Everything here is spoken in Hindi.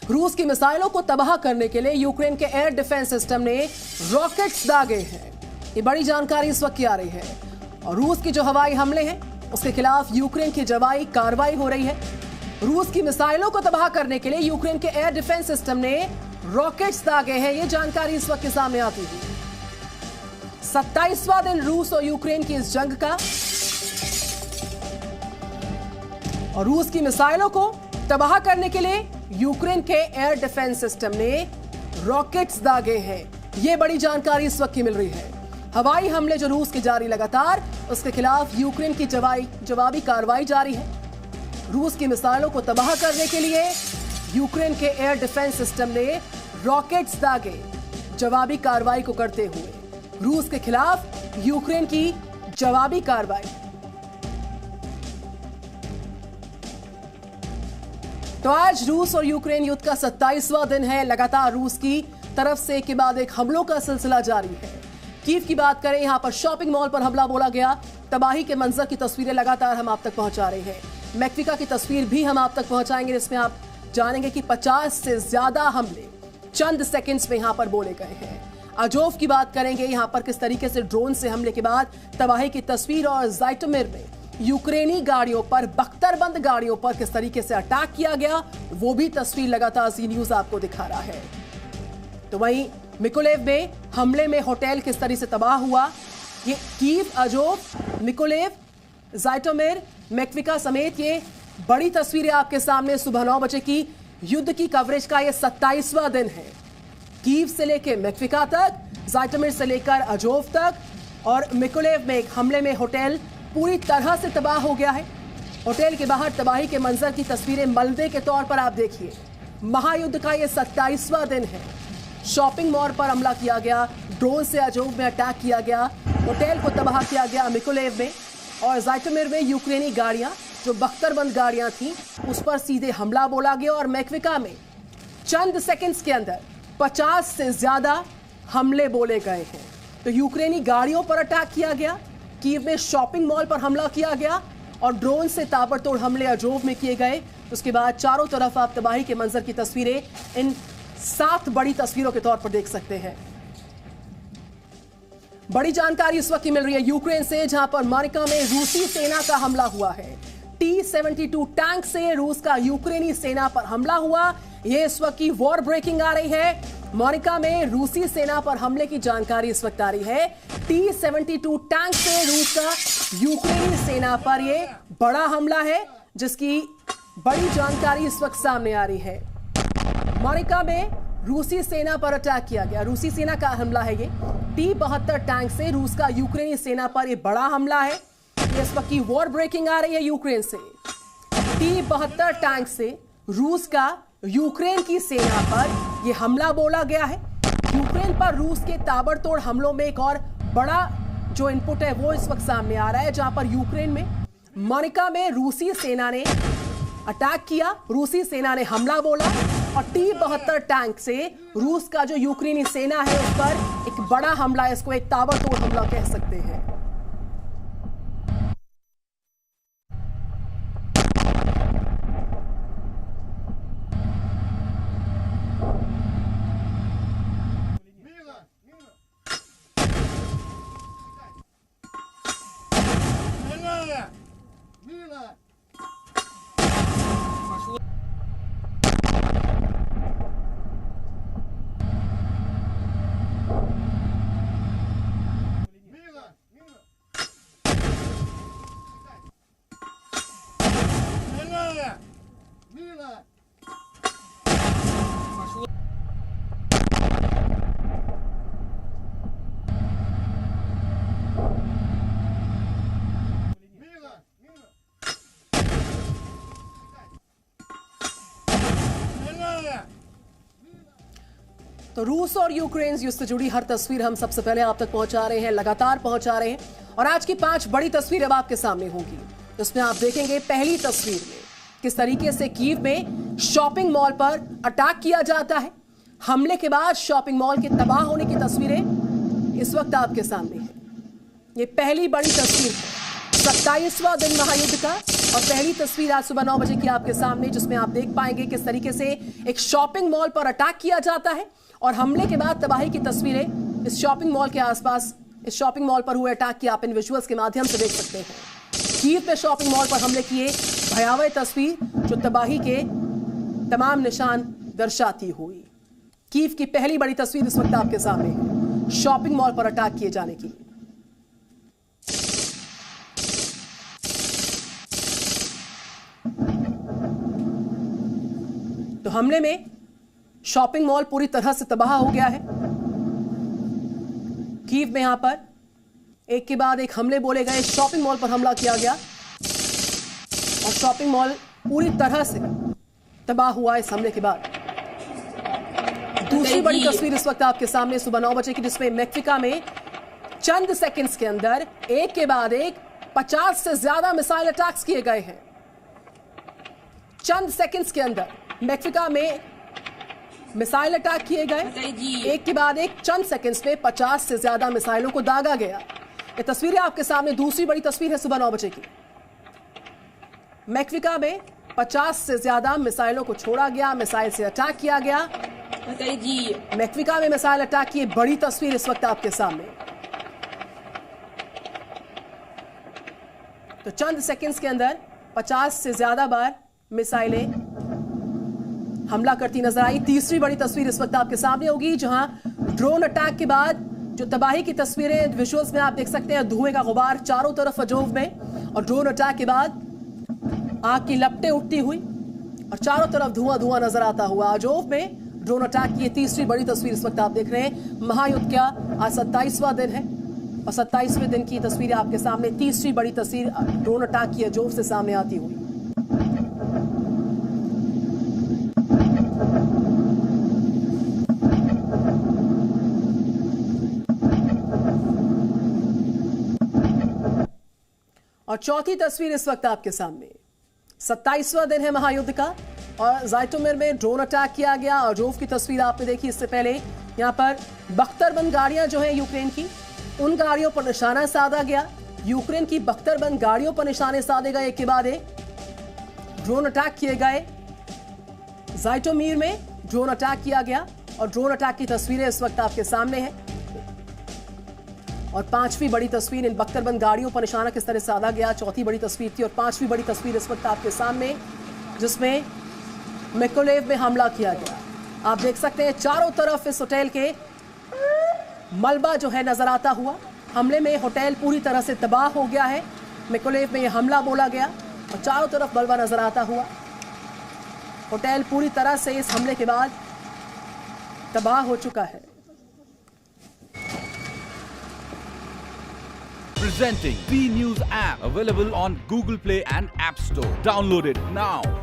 रूस की मिसाइलों को तबाह करने के लिए यूक्रेन के एयर डिफेंस सिस्टम ने रॉकेट्स दागे हैं। ये बड़ी जानकारी इस वक्त की आ रही है। और रूस के जो हवाई हमले हैं उसके खिलाफ यूक्रेन की जवाबी कार्रवाई हो रही है। रूस की मिसाइलों को तबाह करने के लिए यूक्रेन के एयर डिफेंस सिस्टम ने रॉकेट्स दागे हैं। ये जानकारी इस वक्त के सामने आती है। 27वां दिन रूस और यूक्रेन की इस जंग का, और रूस की मिसाइलों को तबाह करने के लिए यूक्रेन के एयर डिफेंस सिस्टम ने रॉकेट्स दागे हैं। यह बड़ी जानकारी इस वक्त की मिल रही है। हवाई हमले जो रूस के जारी लगातार, उसके खिलाफ यूक्रेन की जवाबी कार्रवाई जारी है। रूस की मिसाइलों को तबाह करने के लिए यूक्रेन के एयर डिफेंस सिस्टम ने रॉकेट्स दागे। जवाबी कार्रवाई को करते हुए रूस के खिलाफ यूक्रेन की जवाबी कार्रवाई। तो आज रूस और यूक्रेन युद्ध का 27वां दिन है। लगातार रूस की तरफ से एक के बाद एक हमलों का सिलसिला जारी है। कीव की बात करें, यहां पर शॉपिंग मॉल पर हमला बोला गया। तबाही के मंजर की तस्वीरें लगातार हम आप तक पहुंचा रहे हैं। मैक्विका की तस्वीर भी हम आप तक पहुंचाएंगे, जिसमें आप जानेंगे कि 50 से ज्यादा हमले चंद सेकंड्स में यहां पर बोले गए हैं। अजोव की बात करेंगे, यहां पर किस तरीके से ड्रोन से हमले के बाद तबाही की तस्वीर, और ज़ाइटोमिर में यूक्रेनी गाड़ियों पर, बख्तरबंद गाड़ियों पर किस तरीके से अटैक किया गया, वो भी तस्वीर लगातार जी न्यूज आपको दिखा रहा है। तो वहीं मिकोलेव में हमले में होटल किस तरह से तबाह हुआ, ये कीव, अजोव, मिकोलेव, ज़ाइटोमिर, मैक्विका समेत ये बड़ी तस्वीरें आपके सामने सुबह 9 बजे की युद्ध की कवरेज का ये 27वां दिन है। कीव से लेकर मैक्विका तक, ज़ाइटोमिर से लेकर अजोव तक, और मिकोलेव में एक हमले में होटल पूरी तरह से तबाह हो गया है। होटल के बाहर तबाही के मंजर की तस्वीरें मलबे के तौर पर आप देखिए। महायुद्ध का यह 27वां दिन है। शॉपिंग मॉल पर हमला किया गया, ड्रोन से अजोव में अटैक किया गया, होटल को तबाह किया गया मिकोलेव में, और ज़ाइटोमिर में यूक्रेनी गाड़ियां जो बख्तरबंद गाड़ियां थीं उस पर सीधे हमला बोला गया। और मैक्विका में चंद सेकंड्स के अंदर 50 से ज्यादा हमले बोले गए हैं। तो यूक्रेनी गाड़ियों पर अटैक किया गया, कीव में शॉपिंग मॉल पर हमला किया गया, और ड्रोन से ताबड़तोड़ हमले अजोव में किए गए। उसके बाद चारों तरफ आप तबाही के मंजर की तस्वीरें इन 7 बड़ी तस्वीरों के तौर पर देख सकते हैं। बड़ी जानकारी इस वक्त की मिल रही है यूक्रेन से, जहां पर मारिका में रूसी सेना का हमला हुआ है। T-72 टैंक से रूस का यूक्रेनी सेना पर हमला हुआ। यह इस वक्त की वॉर ब्रेकिंग आ रही है। मारिका में रूसी सेना पर हमले की जानकारी इस वक्त आ रही है। T-72 टैंक से रूस का यूक्रेनी सेना पर यह बड़ा हमला है, जिसकी बड़ी जानकारी इस वक्त सामने आ रही है। मारिका में रूसी सेना पर अटैक किया गया, रूसी सेना का हमला है ये। T-72 टैंक से रूस का यूक्रेनी सेना पर यह बड़ा हमला है। इस वक्त की वॉर ब्रेकिंग आ रही है यूक्रेन से। T-72 टैंक से रूस का यूक्रेन की सेना पर यह हमला बोला गया है। यूक्रेन पर रूस के ताबड़तोड़ हमलों में एक और बड़ा जो इनपुट है वो इस वक्त सामने आ रहा है, जहां पर यूक्रेन में मारिका में रूसी सेना ने अटैक किया, रूसी सेना ने हमला बोला, और T-72 टैंक से रूस का जो यूक्रेनी सेना है उस पर एक बड़ा हमला, इसको एक ताबड़तोड़ हमला कह सकते हैं। तो रूस और यूक्रेन युद्ध से जुड़ी हर तस्वीर हम सबसे पहले आप तक पहुंचा रहे हैं, लगातार पहुंचा रहे हैं। और आज की 5 बड़ी तस्वीर अब आपके सामने होगी। इसमें आप देखेंगे पहली तस्वीर में किस तरीके से कीव में शॉपिंग मॉल पर अटैक किया जाता है। हमले के बाद शॉपिंग मॉल के तबाह होने की तस्वीरें इस वक्त आपके सामने हैं। ये पहली बड़ी तस्वीर है 27वां दिन महायुद्ध का। और पहली तस्वीर आज सुबह 9 बजे की आपके सामने, जिसमें आप देख पाएंगे किस तरीके से एक शॉपिंग मॉल पर अटैक किया जाता है और हमले के बाद तबाही की तस्वीरें इस शॉपिंग मॉल के आसपास, इस शॉपिंग मॉल पर हुए अटैक की आप इन विजुअल्स के माध्यम से देख सकते हैं। कीव में शॉपिंग मॉल पर हमले किए भयावह तस्वीर जो तबाही के तमाम निशान दर्शाती हुई। कीव की पहली बड़ी तस्वीर इस वक्त आपके सामने है, शॉपिंग मॉल पर अटैक किए जाने की। तो हमले में शॉपिंग मॉल पूरी तरह से तबाह हो गया है। कीव में यहां पर एक के बाद एक हमले बोले गए, शॉपिंग मॉल पर हमला किया गया और शॉपिंग मॉल पूरी तरह से तबाह हुआ इस हमले के बाद। दूसरी बड़ी तस्वीर इस वक्त आपके सामने सुबह 9 बजे की, जिसमें मैक्सिको में चंद सेकंड्स के अंदर एक के बाद एक 50 से ज्यादा मिसाइल अटैक्स किए गए हैं। चंद सेकंड्स के अंदर मैक्सिको में मिसाइल अटैक किए गए, एक के बाद एक चंद सेकंड्स में 50 से ज्यादा मिसाइलों को दागा गया। ये तस्वीरें आपके सामने। दूसरी बड़ी तस्वीर है सुबह 9 बजे की, मैक्सिको में 50 से ज्यादा मिसाइलों को छोड़ा गया, मिसाइल से अटैक किया गया। मैक्सिको में मिसाइल अटैक की बड़ी तस्वीर इस वक्त आपके सामने। तो चंद सेकंड्स के अंदर 50 से ज्यादा बार मिसाइलें हमला करती नजर आई। तीसरी बड़ी तस्वीर इस वक्त आपके सामने होगी, जहां ड्रोन अटैक के बाद जो तबाही की तस्वीरें विजुअल्स में आप देख सकते हैं। धुएं का गुबार चारों तरफ अजोव में और ड्रोन अटैक के बाद आग की लपटें उठती हुई और चारों तरफ धुआं धुआं नजर आता हुआ अजोव में ड्रोन अटैक की तीसरी बड़ी तस्वीर इस वक्त आप देख रहे हैं। महायुद्ध का आज 27वां दिन है और 27वें दिन की तस्वीर आपके सामने। तीसरी बड़ी तस्वीर ड्रोन अटैक की अजोव से सामने आती हुई। और चौथी तस्वीर इस वक्त आपके सामने। 27वां दिन है महायुद्ध का और ज़ाइटोमिर में ड्रोन अटैक किया गया। और जोफ की तस्वीर आपने देखी इससे पहले। यहां पर बख्तरबंद गाड़ियां जो हैं यूक्रेन की, उन गाड़ियों पर निशाना साधा गया। यूक्रेन की बख्तरबंद गाड़ियों पर निशाने साधे गए, एक के बाद एक ड्रोन अटैक किए गए। ज़ाइटोमिर में ड्रोन अटैक किया गया और ड्रोन अटैक की तस्वीरें इस वक्त आपके सामने हैं। और पांचवी बड़ी तस्वीर, इन बख्तरबंद गाड़ियों पर निशाना किस तरह साधा गया, चौथी बड़ी तस्वीर थी। और पांचवी बड़ी तस्वीर इस वक्त आपके सामने, जिसमें मिकोलेव में हमला किया गया। आप देख सकते हैं चारों तरफ इस होटल के मलबा जो है नजर आता हुआ। हमले में होटल पूरी तरह से तबाह हो गया है। मिकोलेव में यह हमला बोला गया और चारों तरफ मलबा नजर आता हुआ। होटल पूरी तरह से इस हमले के बाद तबाह हो चुका है। Presenting B News app, available on Google Play and App Store. Download it now.